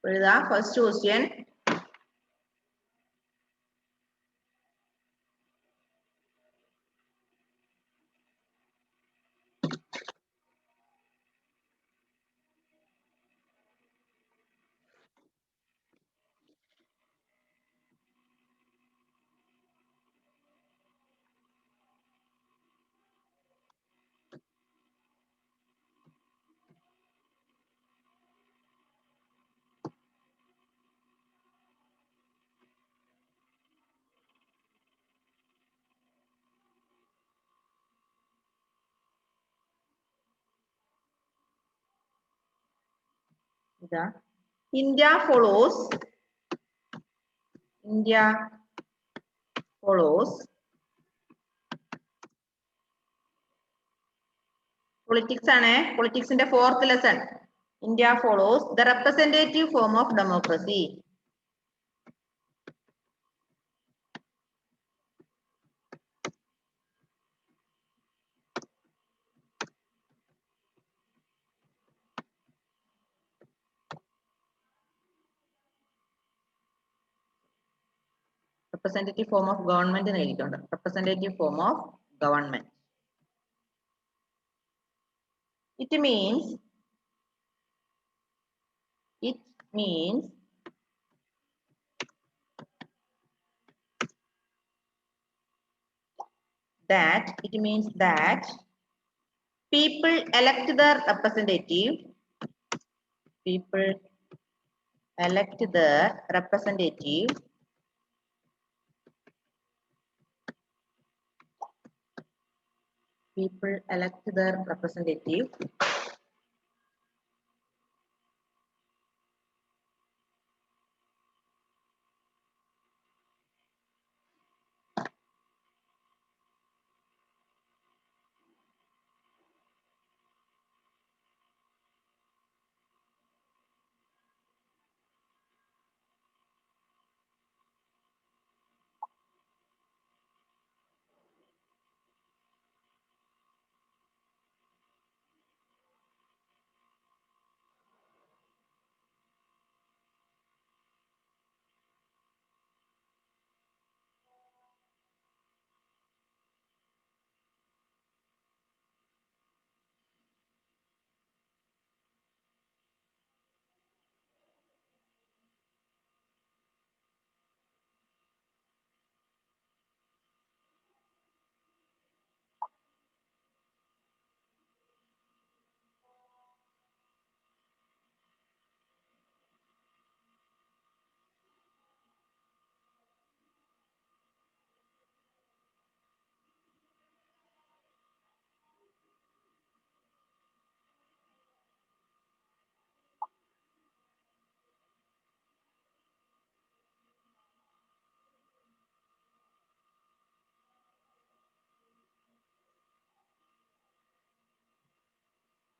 First question. India follows politics and politics in the fourth lesson. India follows the representative form of democracy. Representative form of government in representative form of government. It means that people elect the representative. People elect the representative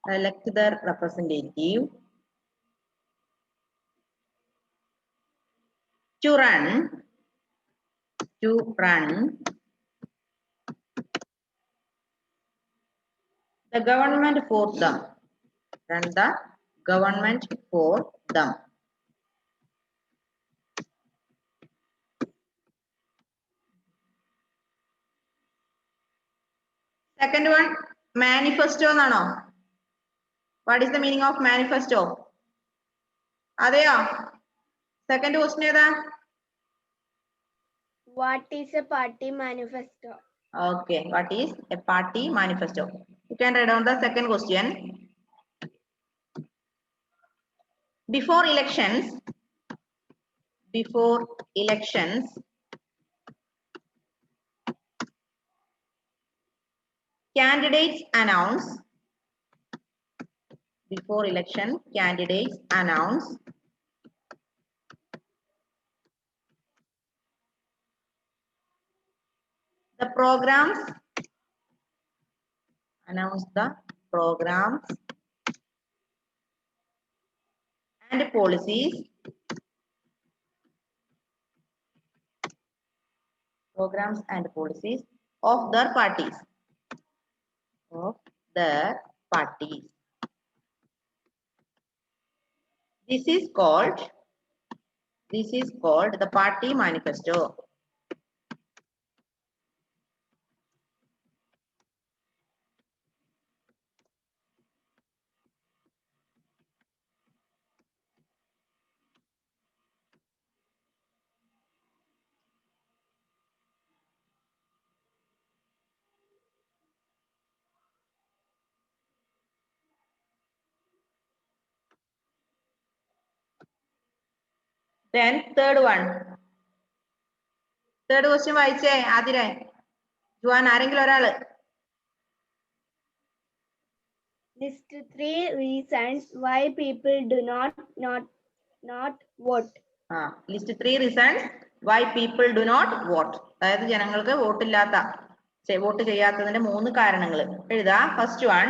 elect the representative to run the government for them. Run the government for them. Second one, manifesto nano. What is the meaning of manifesto? Adeya. Second question. What is a party manifesto? Okay, what is a party manifesto? You can write down the second question. Before elections, candidates announce the programs and policies of their parties. This is called This is called the party manifesto. Then third one. Third question വായിച്ചേ ആതിരെ. Juan ആരെങ്കിലും ഒരാള്. List 3 reasons why people do not vote. List 3 reasons why people do not vote. അതായത് ജനങ്ങൾക്ക് വോട്ടില്ലാത്ത vote ചെയ്യാത്തതിന്റെ 3 കാരണങ്ങൾ എഴുതാ. First one,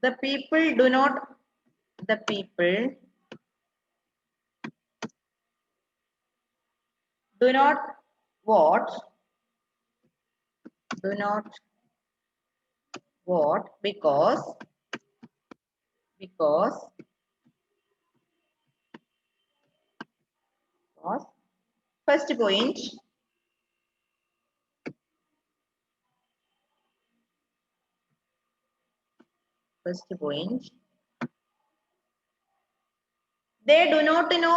the people do not vote because first point, they do not know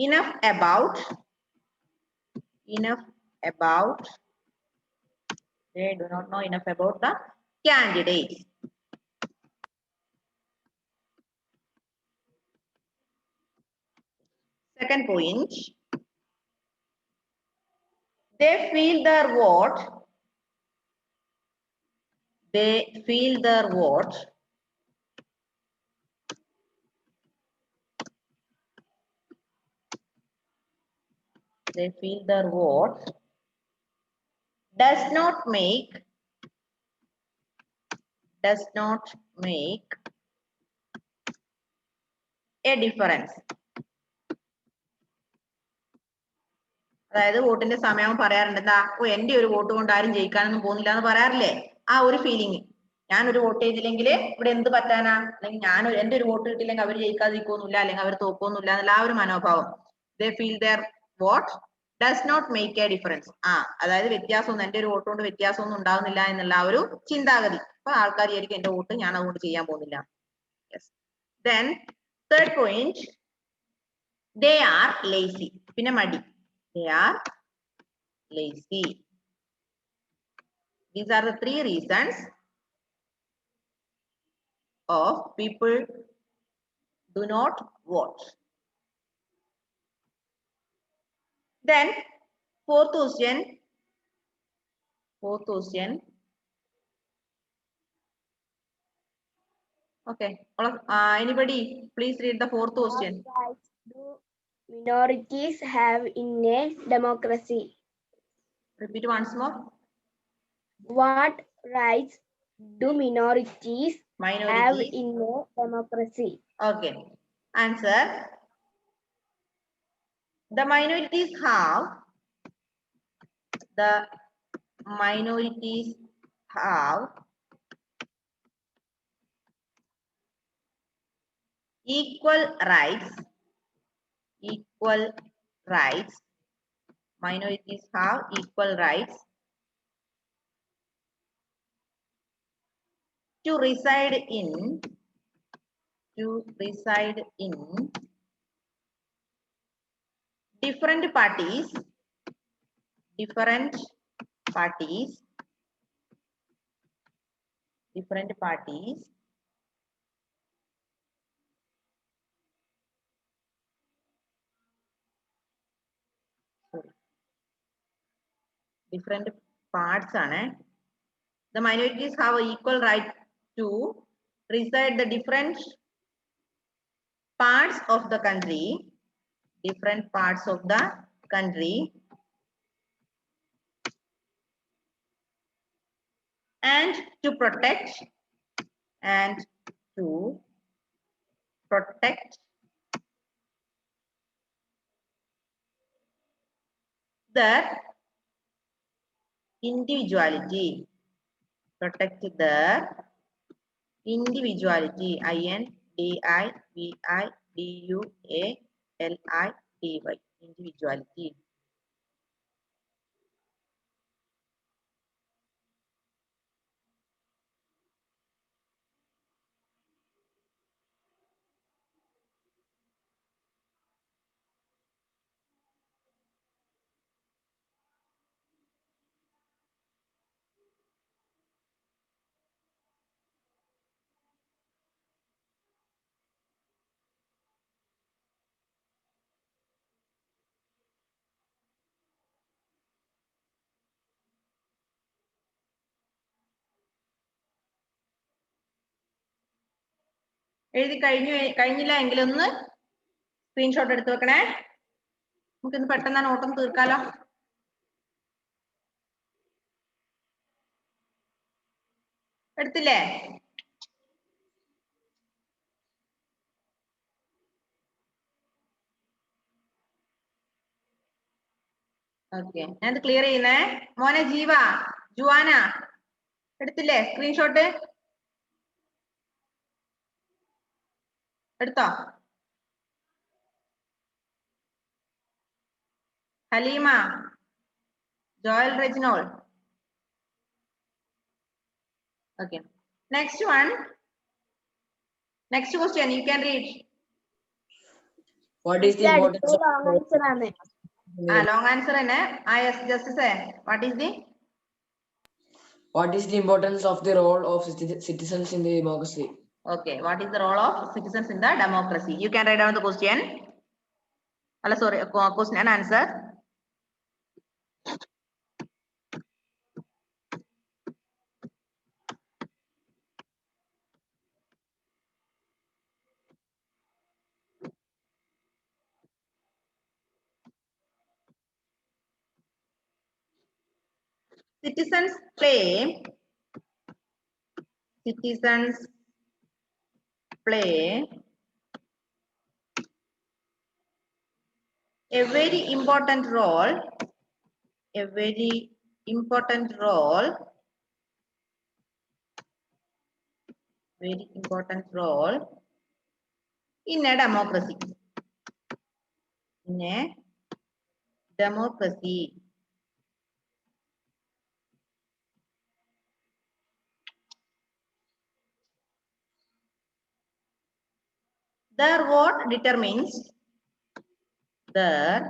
enough about the candidates. Second point, they feel their vote does not make a difference. അതായത് വോട്ടിന്റെ സമയം പറയാറുണ്ട് എന്താ, എന്റെ ഒരു വോട്ട് കൊണ്ട് ആരും ജയിക്കാനൊന്നും പോകുന്നില്ല എന്ന് പറയാറില്ലേ, ആ ഒരു ഫീലിംഗ്. ഞാനൊരു വോട്ട് ചെയ്തില്ലെങ്കിൽ ഇവിടെ എന്ത് പറ്റാനാ, അല്ലെങ്കിൽ എന്റെ ഒരു വോട്ട് കിട്ടിയില്ലെങ്കിൽ അവർ ജയിക്കാതിരിക്കൊന്നുമില്ല, അല്ലെങ്കിൽ അവർ തോക്കൊന്നുമില്ല എന്നുള്ള ആ ഒരു മനോഭാവം. they feel their vote does not make a difference. അതായത് വ്യത്യാസമൊന്നും, എന്റെ ഒരു വോട്ട് കൊണ്ട് വ്യത്യാസമൊന്നും ഉണ്ടാകുന്നില്ല എന്നുള്ള ആ ഒരു ചിന്താഗതി. അപ്പൊ ആൾക്കാർ വിചാരിക്കും എന്റെ വോട്ട് ഞാൻ അതുകൊണ്ട് ചെയ്യാൻ പോകുന്നില്ല. Then third point, they are lazy. പിന്നെ മടി, they are lazy. These are the 3 reasons of people do not vote. Then fourth question. Okay, anybody please read the fourth question. What rights do minorities have in a democracy? Repeat once more. What rights do minorities have in a democracy? Okay, answer. The minorities have equal rights. Minorities have equal rights to reside in different parties different parts ആണ്. The minorities have an equal right to reside the different parts of the country, and to protect their individuality. Protect their individuality. individuality. Individuality. എഴുതി കഴിഞ്ഞില്ല എങ്കിൽ ഒന്ന് screenshot എടുത്ത് വെക്കണേ. നമുക്കിന്ന് പെട്ടെന്ന് നോട്ടം തീർക്കാലോ. എടുത്തില്ലേ? ഓക്കെ, ഞാനത് ക്ലിയർ ചെയ്യുന്നേ. മോനെ ജീവ, ജുവാന എടുത്തില്ലേ സ്ക്രീൻഷോട്ട്? എടുത്തോ? Haleema, Joel Reginol. Okay. Next one. Next question. You can read. What is the importance of long answer ആണ്. Long answer ആണ്. Yes, just say. What is the importance of the role of citizens in the democracy? Okay. What is the role of citizens in the democracy? You can write down the question. Sorry, question and answer. Citizens play a very important role in a democracy. Their vote determines the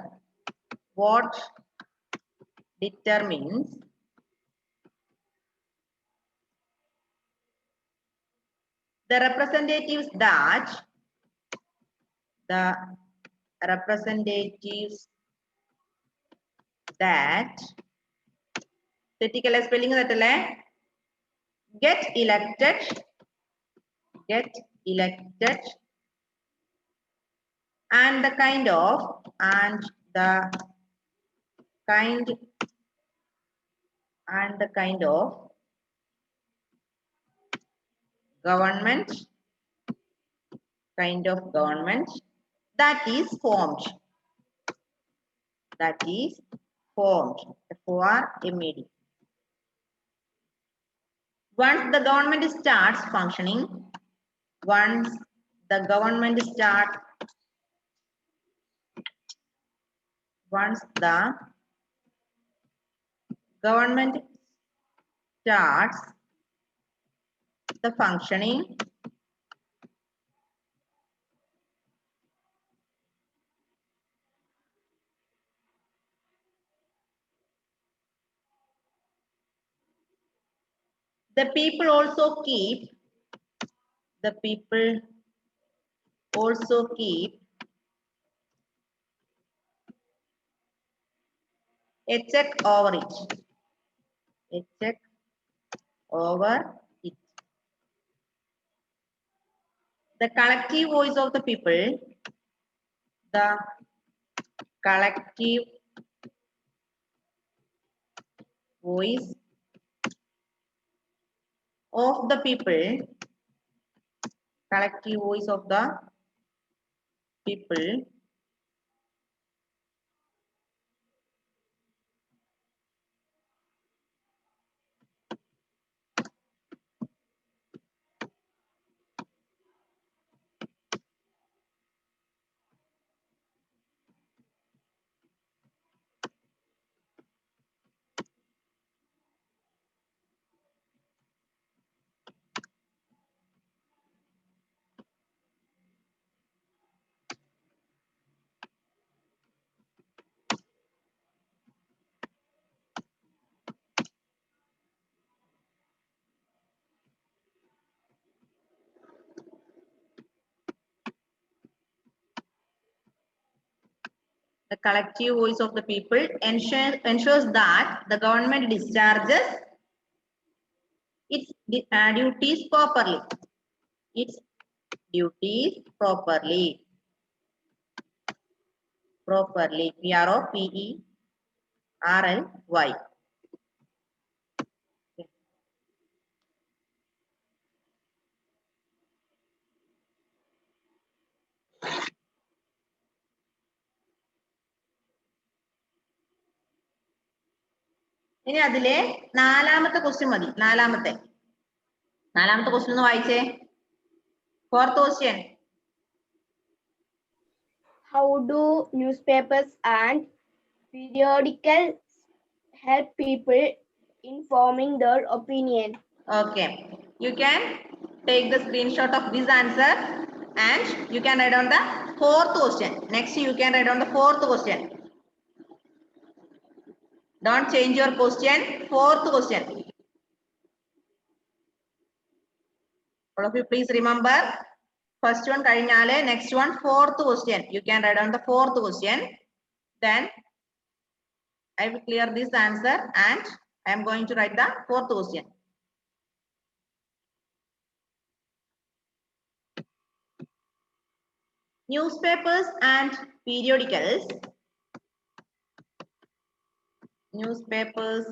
representatives that spelling get elected and the kind of government that is formed. FORMED. Once the government starts functioning, once the government starts the functioning, the people also keep a check over it. The collective voice of the people, of the people, collective voice of the people the collective voice of the people ensures that the government discharges its duties properly. Its duties properly. Properly. P-R-O-P-E-R-L-Y. ഇനി അതിലെ നാലാമത്തെ question മതി. നാലാമത്തെ question ഒന്ന് വായിച്ചേ. Fourth question. How do newspapers and periodicals help people in forming their opinion? Okay, you can take the screenshot of this answer and you can write on the fourth question. Next you can write on the fourth question. Don't change your question. Fourth question. All of you please remember, first one കഴിഞ്ഞാല് next one fourth question. You can write on the fourth question. Then I will clear this answer and I am going to write the fourth question. Newspapers and periodicals. Newspapers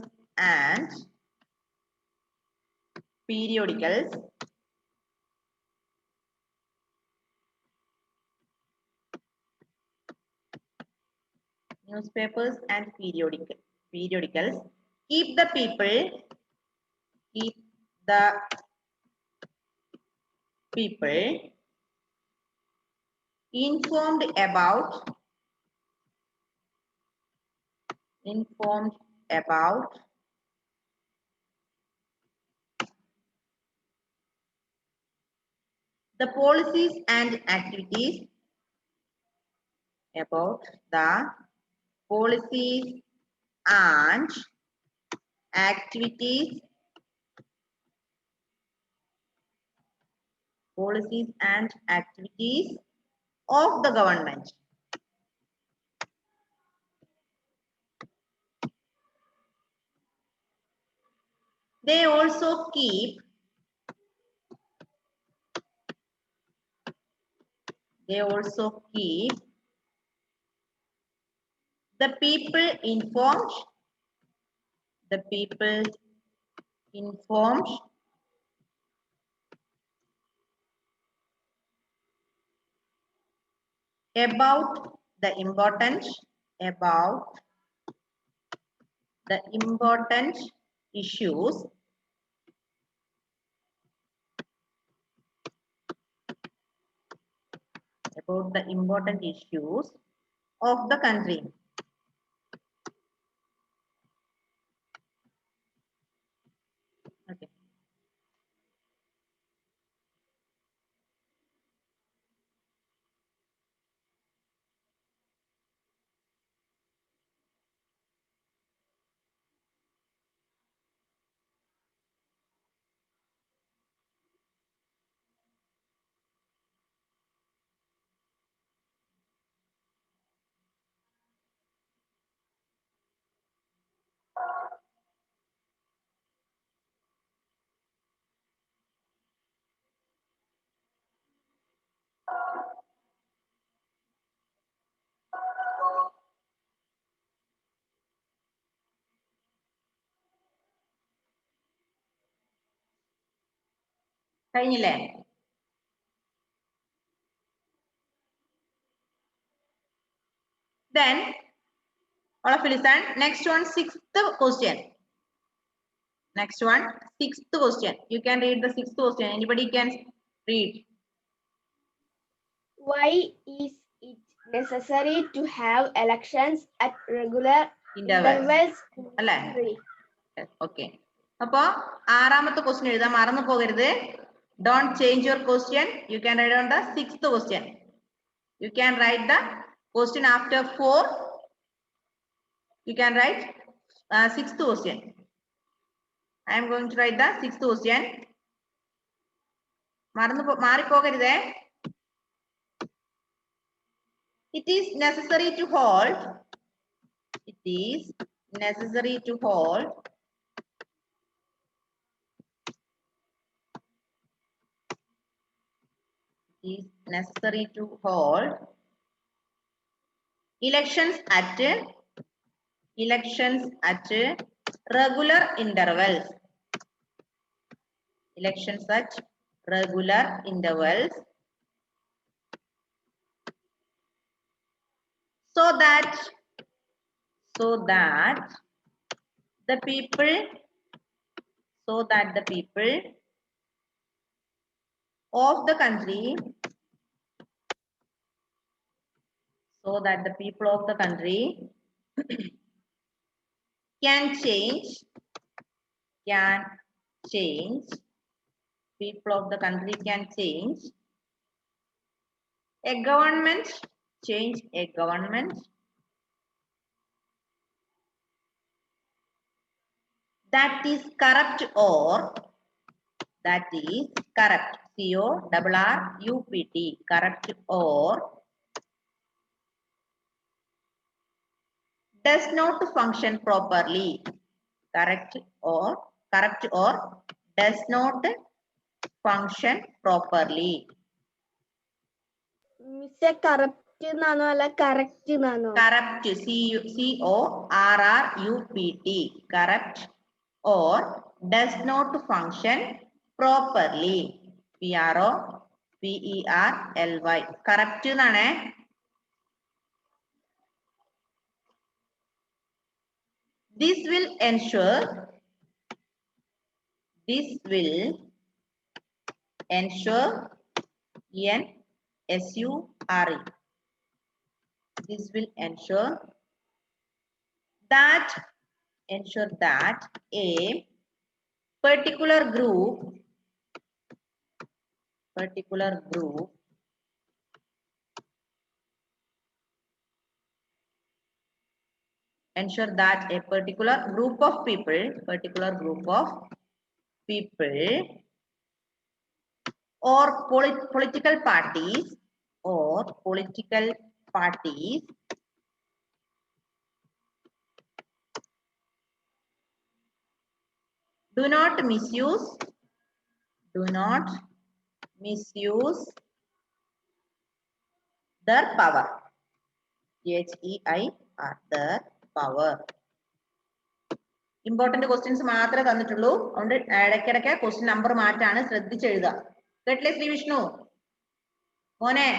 and periodicals keep the people informed about the policies and activities of the government. They also keep the people informed about the important issues of the country. Okay. കഴിഞ്ഞില്ലേ? Then all of you listen. Next one, sixth question. Next one, sixth question. You can read the sixth question. Anybody can read. Why is it necessary to have elections at regular intervals? അല്ലേ? Three. Okay. അപ്പോ ആറാമത്തെ question എഴുതാൻ മറന്നു പോകരുത്. Don't change your question. You can write on the sixth question. You can write the question after 4. You can write sixth question. I am going to write the sixth question. മാറിപ്പോകരുതേ. It is necessary to hold. It is necessary to hold is necessary to hold elections at regular intervals. Elections at regular intervals so that the people of the country can change people of the country can change a government that is corrupt or CORRUPT, corrupt or does not function properly. Corrupt or does not function properly. Miss, corrupt nano alla correct nano. Corrupt, CORRUPT, corrupt or does not function properly. PROPERLY. Corrupt എന്നാണ്. This will ensure NSURE. This will ensure that a particular group ensure that a particular group of people or political parties do not misuse their power. THEIR, their power. Important questions മാത്രമേ തന്നിട്ടുള്ളൂ. അതുകൊണ്ട് ഇടയ്ക്കിടയ്ക്ക് question number മാറ്റാണ്, ശ്രദ്ധിച്ചെഴുതുക. കേട്ടില്ലേ ശ്രീ വിഷ്ണു മോനെ?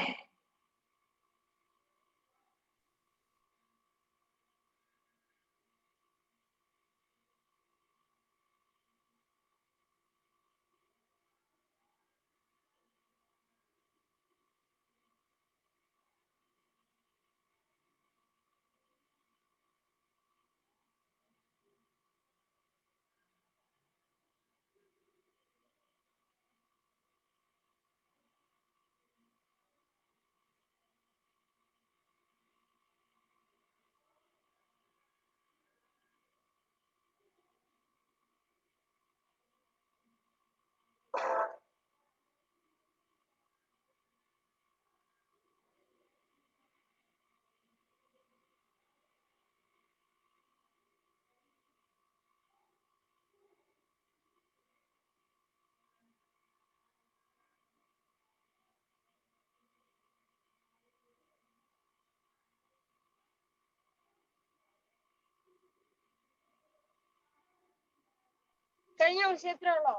കഴിഞ്ഞ വിഷയത്തിലുള്ളോ?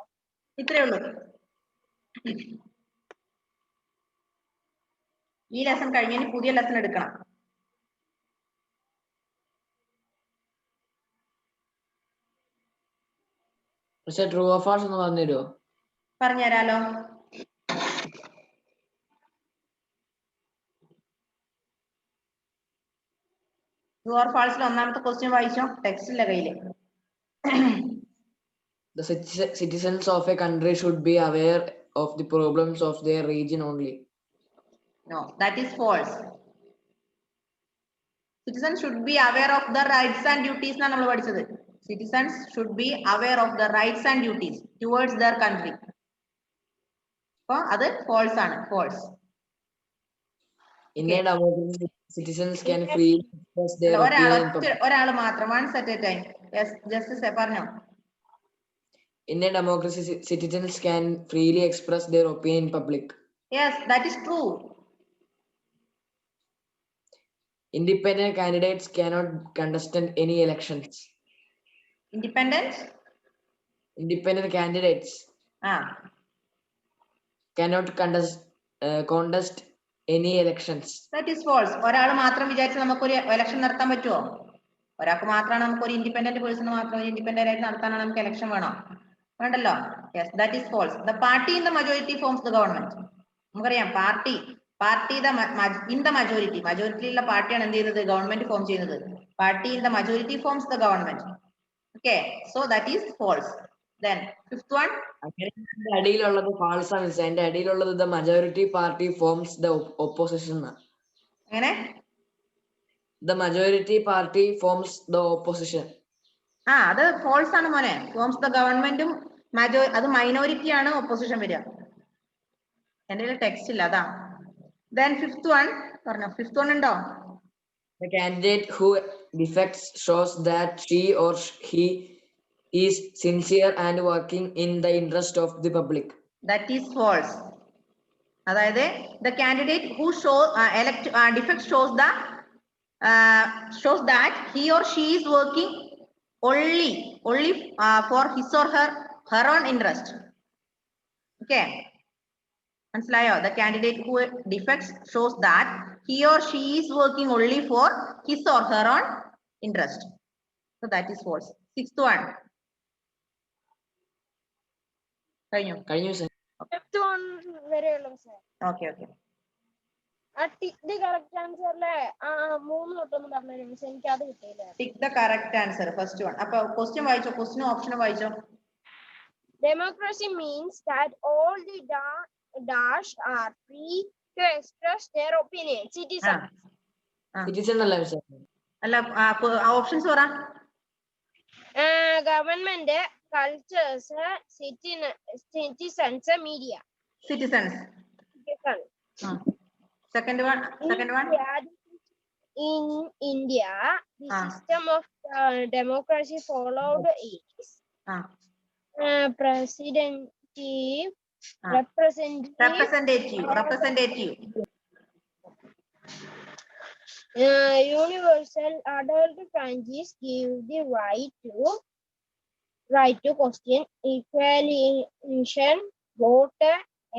ഇത്രയേ ഉള്ളൂ. ഈ lesson കഴിഞ്ഞതിന് പുതിയ ലെസൺ എടുക്കണം. പക്ഷെ ട്രൂ ഓർ ഫാൾസ് ഒന്ന് പറഞ്ഞുതരുമോ? പറഞ്ഞുതരാലോ. ട്രൂ ഓർ ഫാൾസിൽ ഒന്നാമത്തെ ക്വസ്റ്റ്യൻ വായിച്ചോ, ടെക്സ്റ്റില്ല കയ്യില്. The citizens of a country should be aware of the problems of their region only. No, that is false. Citizens should be aware of the rights and duties എന്നാണ് നമ്മൾ പഠിച്ചത്. Citizens should be aware of the rights and duties towards their country. അപ്പൊ അത് false ആണ്, false. In a democracy, citizens can freely express their opinion in public. ഒരാൾ മാത്രം, once at a time. Yes, justice പറഞ്ഞോ. In a democracy, citizens can freely express their opinion in public. Yes, that is true. Independent candidates cannot contest any elections. Independent candidates cannot contest any elections. That is false. ഒരാൾ മാത്രം വിചാരിച്ച് നമുക്കൊരു election നടത്താൻ പറ്റുമോ? ഒരാൾക്ക് മാത്രമാണ് നമുക്ക് ഒരു ഇൻഡിപെൻഡന്റ് പേഴ്സൺ മാത്രം ഒരു ഇൻഡിപെൻഡന്റ് ആയിട്ട് നടത്താനാണ് നമുക്ക് election വേണോ? വേണ്ടല്ലോ. Yes, that is false. The party in the majority forms the government. നമുക്കറിയാം പാർട്ടി in the majority ഉള്ള പാർട്ടിയാണ് എന്ത് ചെയ്യുന്നത്? ഗവൺമെന്റ് ഫോം ചെയ്യുന്നത്. Party in the majority forms the government. Okay, so that is false. Then fifth one. അടിയിലുള്ളത് false ആണ്. അതിന്റെ അടിയിലുള്ളത് the majority party forms the opposition. എങ്ങനെ? The majority party forms the opposition. അത് false ആണ് മോനെ. Forms the governmentഉം അത് minority ആണ് opposition വരിക. എന്റെ ടെക്സ്റ്റ് ഇല്ല അതാ. Then fifth one പറഞ്ഞോ. Fifth one ഉണ്ടോ? The candidate who defects shows that she or he is sincere and working in the interest of the public. That is false. അതായത് the candidate who defects shows that he or she is working only for his or her own interest. Okay, മനസ്സിലായോ? The candidate who defects shows that he or she is working only for his or her own interest. So that is false. Sixth one. കഴിഞ്ഞു sir. Fifth one വരെ ഉള്ളൂ sir. Okay. Tick the correct answer ലെ മൂന്ന് തൊട്ടൊന്നും പറഞ്ഞു പക്ഷെ എനിക്ക് അത് കിട്ടിയില്ല. Tick the correct answer, first one. അപ്പൊ question വായിച്ചോ, question option വായിച്ചോ. Democracy means that all the dash are free to express their opinion. Citizen അല്ല sir. അല്ല ഓപ്ഷൻസ് പറ. Government, cultures, citizens, media. Citizens. Second one. In India, the system of democracy followed is representative. Universal adult franchise give the right to question, equalization, vote,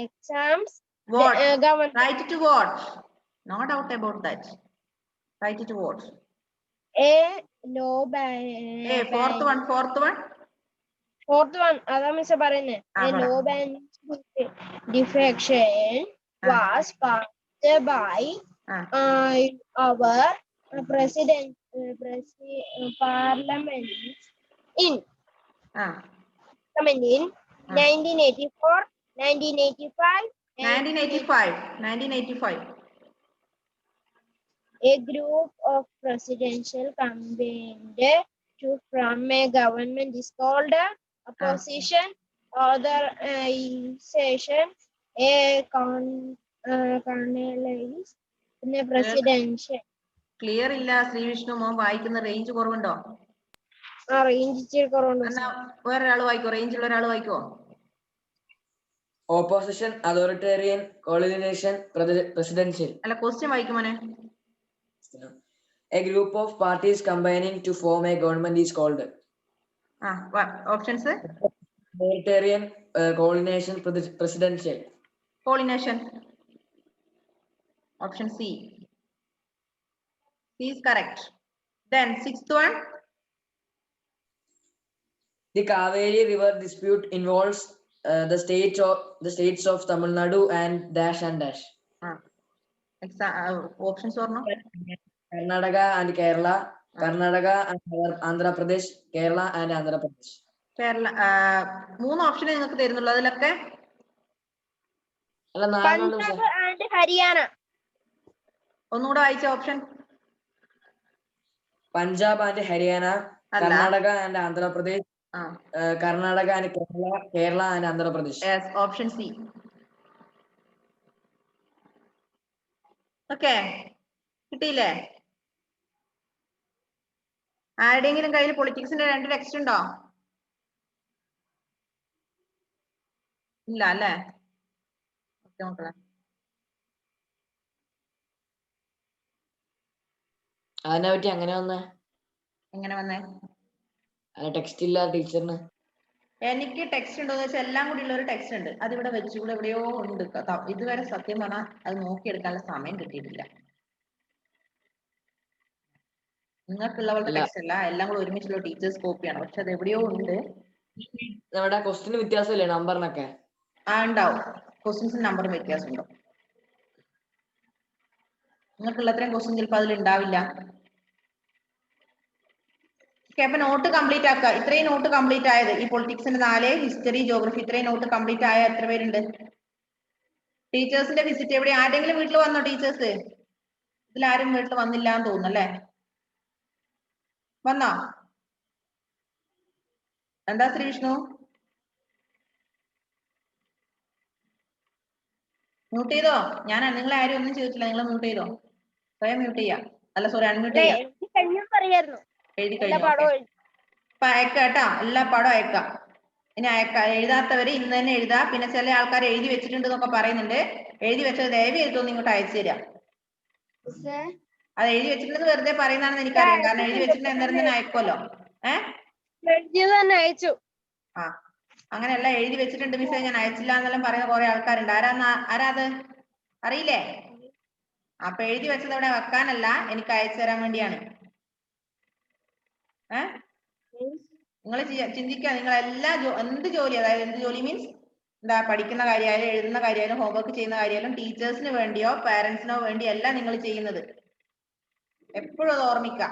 exams, government. Right to vote. No doubt about that. Right to vote. Fourth one. Ada miss parayne. A law ban defection was passed by our parliament in 1984, 1985. A group of presidential campaigned to form a government is called opposition. Authorization a canalize in a presidential. Clear ഇല്ല ശ്രീവിഷ്ണു മോൻ വായിക്കുന്ന range കുറവുണ്ടോ? Range കുറവുണ്ട്. വേറൊരാൾ വായിക്കോ, റേഞ്ചുള്ള ഒരാൾ വായിക്കോ. Opposition, authoritarian, coalition, presidential. അല്ല ക്വസ്റ്റ്യൻ വായിക്കും മോനെ. A group of parties combining to form a government is called. Options. Authoritarian, coordination, presidential. Coordination. Option C. C is correct. Then sixth one. The Kaveri River dispute involves the states of Tamil Nadu and dash and dash. Options or no? Karnataka and Kerala, Karnataka and Andhra Pradesh, Kerala and Andhra Pradesh. Kerala. 3 option നിങ്ങൾക്ക് തരുന്നുള്ളൂ അതിലൊക്കെ. അല്ല, Punjab and Haryana. ഒന്നുകൂടെ വായിച്ച option. Punjab and Haryana, Karnataka and Andhra Pradesh, Karnataka and Kerala and Andhra Pradesh. Yes, option C. Okay, കിട്ടിയില്ലേ? ആരുടെയെങ്കിലും കയ്യിൽ പൊളിറ്റിക്സിന്റെ 2 text ഉണ്ടോ? ഇല്ല അല്ലേ? ഓക്കെ മക്കളെ. അതിനെ പറ്റി അങ്ങനെ വന്നേ? എങ്ങനെ വന്നേ? ടെക്സ്റ്റ് ഇല്ല ടീച്ചറിന്. എനിക്ക് ടെക്സ്റ്റ് ഉണ്ടോ എന്ന് വെച്ചാൽ എല്ലാം കൂടി ഉള്ള ഒരു ടെക്സ്റ്റ് ഉണ്ട്. അതിവിടെ വെച്ചുകൂടെ എവിടെയോ ഉണ്ട്. ഇതുവരെ സത്യം പറഞ്ഞാൽ അത് നോക്കിയെടുക്കാനുള്ള സമയം കിട്ടിയിട്ടില്ല. നിങ്ങൾക്കുള്ള പോലത്തെ ടെക്സ്റ്റ് അല്ല, എല്ലാം കൂടെ ഒരുമിച്ചുള്ള ടീച്ചേഴ്സ് കോപ്പിയാണ്. പക്ഷെ അത് എവിടെയോ ഉണ്ട്. നമ്മുടെ ക്വസ്റ്റിന് വ്യത്യാസമില്ലേ നമ്പറിനൊക്കെ? ഉണ്ടാവും. ക്വസ്റ്റ്യൻസിന് നമ്പറും വ്യത്യാസം ഉണ്ടാവും. നിങ്ങൾക്കുള്ള അത്രയും ക്വസ്റ്റ്യൻ ചിലപ്പോൾ അതിൽ ഉണ്ടാവില്ല. അപ്പൊ നോട്ട് കംപ്ലീറ്റ് ആക്കുക. ഇത്രയും നോട്ട് കംപ്ലീറ്റ് ആയത് ഈ പൊളിറ്റിക്സിന്റെ 4, ഹിസ്റ്ററി, ജോഗ്രഫി, ഇത്രയും നോട്ട് കംപ്ലീറ്റ് ആയ എത്ര പേരുണ്ട്? ടീച്ചേഴ്സിന്റെ വിസിറ്റ് എവിടെ? ആരെങ്കിലും വീട്ടിൽ വന്നോ ടീച്ചേഴ്സ്? ഇതിലാരും വീട്ടിൽ വന്നില്ല എന്ന് തോന്നുന്നു അല്ലേ? വന്നോ? എന്താ ശ്രീ വിഷ്ണു? മ്യൂട്ട് ചെയ്തോ? ഞാൻ നിങ്ങളെ ആരും ഒന്നും ചോദിച്ചില്ല. നിങ്ങൾ മ്യൂട്ട് ചെയ്തോ? സ്വയം മ്യൂട്ട് ചെയ്യാം. അല്ല സോറി, അൺമ്യൂട്ട് ചെയ്യാം. എഴുതി കഴിഞ്ഞു. അപ്പൊ അയക്കാം കേട്ടോ, എല്ലാ പാടും അയക്കാം. ഇനി എഴുതാത്തവര് ഇന്ന് തന്നെ എഴുതാ. പിന്നെ ചില ആൾക്കാർ എഴുതി വെച്ചിട്ടുണ്ട് എന്നൊക്കെ പറയുന്നുണ്ട്. എഴുതി വെച്ചത് ദയവ് ചെയ്തൊന്ന് ഇങ്ങോട്ട് അയച്ചു തരാം. അത് എഴുതി വെച്ചിട്ടുണ്ടെന്ന് വെറുതെ പറയുന്നതാണെന്ന് എനിക്കറിയാം. കാരണം എഴുതി വെച്ചിട്ട് എന്തായാലും തന്നെ അയക്കുമല്ലോ. അയച്ചു. ആ, അങ്ങനെയല്ല, എഴുതി വെച്ചിട്ടുണ്ട് മിസ്സേ ഞാൻ അയച്ചില്ല എന്നെല്ലാം പറയുന്ന കുറെ ആൾക്കാരുണ്ട്. ആരാത് അറിയില്ലേ? അപ്പൊ എഴുതി വെച്ചത് ഇവിടെ വെക്കാനല്ല, എനിക്ക് അയച്ചു തരാൻ വേണ്ടിയാണ്. നിങ്ങൾ ചിന്തിക്കുക, നിങ്ങൾ എല്ലാ എന്ത് ജോലി, അതായത് എന്ത് ജോലി മീൻസ് എന്താ, പഠിക്കുന്ന കാര്യമായാലും എഴുതുന്ന കാര്യമായാലും ഹോംവർക്ക് ചെയ്യുന്ന കാര്യമായാലും ടീച്ചേഴ്സിന് വേണ്ടിയോ പാരന്റ്സിനോ വേണ്ടിയോ അല്ല നിങ്ങൾ ചെയ്യുന്നത്. എപ്പോഴും അത് ഓർമ്മിക്കുക.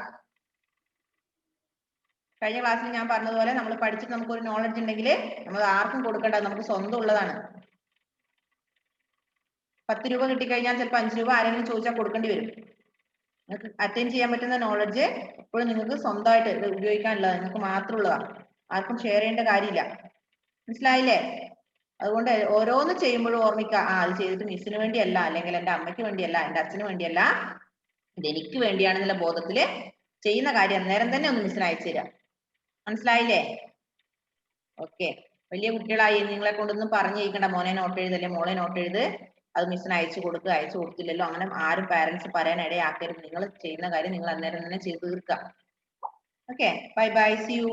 കഴിഞ്ഞ ക്ലാസ്സിൽ ഞാൻ പറഞ്ഞതുപോലെ നമ്മൾ പഠിച്ചിട്ട് നമുക്കൊരു നോളജ് ഉണ്ടെങ്കിൽ നമ്മൾ ആർക്കും കൊടുക്കേണ്ട, നമുക്ക് സ്വന്തം ഉള്ളതാണ്. 10 രൂപ കിട്ടിക്കഴിഞ്ഞാൽ ചിലപ്പോൾ 5 രൂപ ആരെങ്കിലും ചോദിച്ചാൽ കൊടുക്കേണ്ടി വരും. നിങ്ങൾക്ക് അറ്റൻഡ് ചെയ്യാൻ പറ്റുന്ന നോളജ് എപ്പോഴും നിങ്ങൾക്ക് സ്വന്തമായിട്ട് ഉപയോഗിക്കാനുള്ളത്, നിങ്ങൾക്ക് മാത്രമുള്ളതാണ്. ആർക്കും ഷെയർ ചെയ്യേണ്ട കാര്യമില്ല. മനസ്സിലായില്ലേ? അതുകൊണ്ട് ഓരോന്ന് ചെയ്യുമ്പോഴും ഓർമ്മിക്കുക, അത് ചെയ്തിട്ട് മിസ്സിന് വേണ്ടിയല്ല, അല്ലെങ്കിൽ എൻ്റെ അമ്മയ്ക്ക് വേണ്ടിയല്ല, എൻ്റെ അച്ഛന് വേണ്ടിയല്ല, ഇത് എനിക്ക് വേണ്ടിയാണെന്നുള്ള ബോധത്തില് ചെയ്യുന്ന കാര്യം അന്നേരം തന്നെ ഒന്ന് മിസ്സിന് അയച്ചു തരാം. മനസ്സിലായില്ലേ? ഓക്കെ. വലിയ കുട്ടികളായി നിങ്ങളെ കൊണ്ടൊന്നും പറഞ്ഞു ചെയ്യിക്കണ്ട, മോനെ നോട്ട് എഴുതല്ലേ, മോളെ നോട്ട് എഴുത്, അത് മിസ്സിന് അയച്ചു കൊടുക്കുക, അയച്ചു കൊടുത്തില്ലല്ലോ അങ്ങനെ ആരും പാരന്റ്സ് പറയാൻ ഇടയാക്കരുത്. നിങ്ങൾ ചെയ്യുന്ന കാര്യം നിങ്ങൾ അന്നേരം തന്നെ ചെയ്ത് തീർക്കുക. Okay, bye bye, see U.